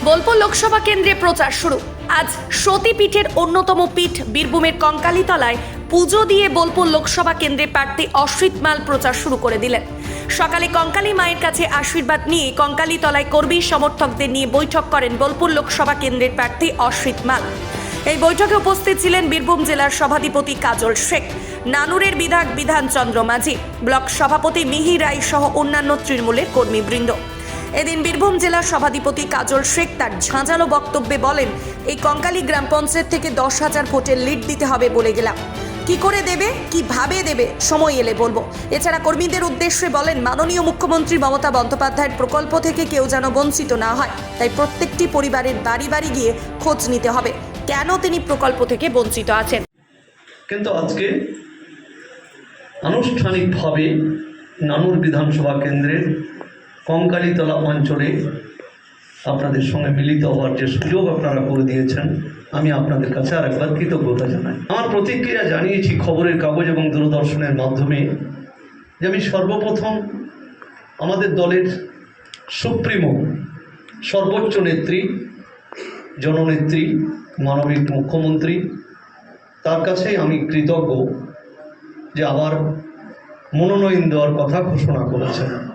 বোলপুর লোকসভা কেন্দ্রে প্রচার শুরু। আজ সতীপীঠের অন্যতম পীঠ বীরভূমের কঙ্কালীতলায় পুজো দিয়ে বোলপুর লোকসভা কেন্দ্রে প্রার্থী অসিত মাল প্রচার শুরু করে দিলেন। সকালে কঙ্কালী মায়ের কাছে আশীর্বাদ নিয়ে কঙ্কালীতলায় কর্মী সমর্থকদের নিয়ে বৈঠক করেন বোলপুর লোকসভা কেন্দ্রের প্রার্থী অসিত মাল। এই বৈঠকে উপস্থিত ছিলেন বীরভূম জেলার সভাধিপতি কাজল শেখ, নানুরের বিধায়ক বিধানচন্দ্র মাঝি, ব্লক সভাপতি মিহি রায় সহ অন্যান্য তৃণমূলের কর্মীবৃন্দ। এদিন বীরভূম জেলার সভাধিপতি কাজল শেখ তার ঝাঁঝালো বক্তব্যে বলেন, এই কঙ্কালী গ্রাম পঞ্চায়েত থেকে 10,000 ভোটের লিড দিতে হবে বলে গেলাম, কি করে দেবে, কিভাবে দেবে সময় এলে বলবো। এছাড়া কর্মীদের উদ্দেশ্যে বলেন, মাননীয় মুখ্যমন্ত্রী মমতা বন্দ্যোপাধ্যায়ের প্রকল্প থেকে কেউ যেন বঞ্চিত না হয়, তাই প্রত্যেকটি পরিবারের বাড়ি বাড়ি গিয়ে খোঁজ নিতে হবে কেন তিনি প্রকল্প থেকে বঞ্চিত আছেন। কিন্তু আজকে আনুষ্ঠানিকভাবে নানুর বিধানসভা কেন্দ্রের কঙ্কালীতলা অঞ্চলে আপনাদের সঙ্গে মিলিত হওয়ার যে সুযোগ আপনারা করে দিয়েছেন, আমি আপনাদের কাছে আরেকবার কৃতজ্ঞতা জানাই। আমার প্রতিক্রিয়া জানিয়েছি খবরের কাগজ এবং দূরদর্শনের মাধ্যমে যে আমি সর্বপ্রথম আমাদের দলের সুপ্রিমো, সর্বোচ্চ নেত্রী, জননেত্রী, মানবিক মুখ্যমন্ত্রী, তার কাছেই আমি কৃতজ্ঞ যে আবার মনোনয়ন দেওয়ার কথা ঘোষণা করেছেন।